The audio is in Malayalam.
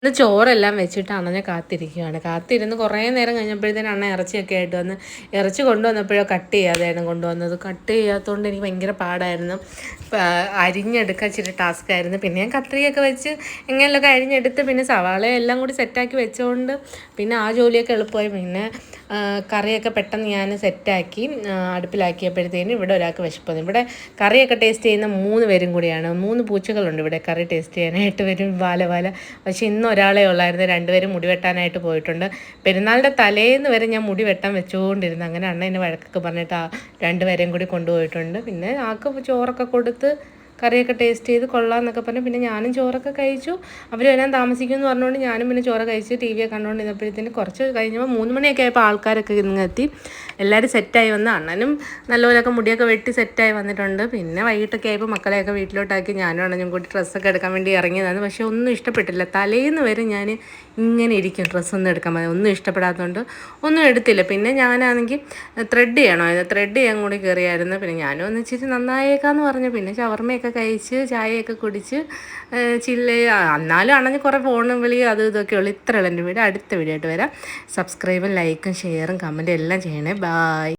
ഇന്ന് ചോറെല്ലാം വെച്ചിട്ട് അണ്ണനെ കാത്തിരുന്ന് കുറേ നേരം കഴിഞ്ഞപ്പോഴത്തേനും അണ്ണ ഇറച്ചിയൊക്കെ ആയിട്ട് വന്ന് ഇറച്ചി കൊണ്ടുവന്നപ്പോഴോ കട്ട് ചെയ്യാതെയാണ് കൊണ്ടുവന്നത്. കട്ട് ചെയ്യാത്തതുകൊണ്ട് എനിക്ക് ഭയങ്കര പാടായിരുന്നു. അരിഞ്ഞെടുക്കാൻ ഇച്ചിരി ടാസ്ക് ആയിരുന്നു. പിന്നെ ഞാൻ കത്രികയൊക്കെ വെച്ച് എങ്ങനെയൊക്കെ അരിഞ്ഞെടുത്ത് പിന്നെ സവാള എല്ലാം കൂടി സെറ്റാക്കി വെച്ചുകൊണ്ട് പിന്നെ ആ ജോലിയൊക്കെ എളുപ്പമായി. പിന്നെ കറിയൊക്കെ പെട്ടെന്ന് ഞാൻ സെറ്റാക്കി അടുപ്പിലാക്കിയപ്പോഴത്തേനും ഇവിടെ ഒരാൾക്ക് വിശപ്പുന്നു. ഇവിടെ കറിയൊക്കെ ടേസ്റ്റ് ചെയ്യുന്ന 3 പേരും കൂടിയാണ്. 3 പൂച്ചകളുണ്ട് ഇവിടെ കറി ടേസ്റ്റ് ചെയ്യാനായിട്ട് വരും വാല. പക്ഷേ ഇന്ന് ഒരാളെ ഉള്ളായിരുന്നു. 2 പേരും മുടി വെട്ടാനായിട്ട് പോയിട്ടുണ്ട്. പെരുന്നാളിൻ്റെ തലേന്ന് വരെ ഞാൻ മുടി വെട്ടാൻ വെച്ചുകൊണ്ടിരുന്നു. അങ്ങനെ അണ്ണ എന്നെ വഴക്കൊക്കെ പറഞ്ഞിട്ട് 2 പേരെയും കൂടി കൊണ്ടുപോയിട്ടുണ്ട്. പിന്നെ ആൾക്ക് ചോറൊക്കെ കൊടുത്ത് കറിയൊക്കെ ടേസ്റ്റ് ചെയ്ത് കൊള്ളാമെന്നൊക്കെ പറഞ്ഞു. പിന്നെ ഞാനും ചോറൊക്കെ കഴിച്ചു. അവർ വരാൻ താമസിക്കുമെന്ന് പറഞ്ഞുകൊണ്ട് ഞാനും പിന്നെ ചോറ് കഴിച്ച് ടി വിയൊക്കെ കണ്ടുകൊണ്ടിരുന്നപ്പോഴത്തേന് കുറച്ച് കഴിഞ്ഞപ്പോൾ 3 മണിയൊക്കെ ആയപ്പോൾ ആൾക്കാരൊക്കെ ഇങ്ങെത്തി. എല്ലാവരും സെറ്റായി വന്ന് അണ്ണനും നല്ലപോലെയൊക്കെ മുടിയൊക്കെ വെട്ടി സെറ്റായി വന്നിട്ടുണ്ട്. പിന്നെ വൈകിട്ടൊക്കെ ആയപ്പോൾ മക്കളെയൊക്കെ വീട്ടിലോട്ടാക്കി ഞാനും അണ്ണനും കൂടി ഡ്രസ്സൊക്കെ എടുക്കാൻ വേണ്ടി ഇറങ്ങിയതാണ്. പക്ഷേ ഒന്നും ഇഷ്ടപ്പെട്ടില്ല. തലേന്ന് വരെ ഞാൻ ഇങ്ങനെ ഇരിക്കും ഡ്രസ്സൊന്നും എടുക്കാൻ പറ്റില്ല. ഒന്നും ഇഷ്ടപ്പെടാത്തതുകൊണ്ട് ഒന്നും എടുത്തില്ല. പിന്നെ ഞാനാണെങ്കിൽ ത്രെഡ് ചെയ്യണമായിരുന്നു. ത്രെഡ് ചെയ്യാൻ കൂടി കയറിയായിരുന്നു. പിന്നെ ഞാനും ഒന്ന് ഇച്ചിരി നന്നായേക്കാന്ന് പറഞ്ഞു. പിന്നെ ഷവർമയൊക്കെ കഴിച്ച് ചായയൊക്കെ കുടിച്ച് എന്നാലും ആണെങ്കിൽ കുറേ ഫോണും വിളി അത് ഇതൊക്കെ ഉള്ളു. ഇത്രയുള്ള എൻ്റെ വീഡിയോ. അടുത്ത വീഡിയോ ആയിട്ട് വരാം. സബ്സ്ക്രൈബും ലൈക്കും ഷെയറും കമൻറ്റും എല്ലാം ചെയ്യണേ. ബായ്.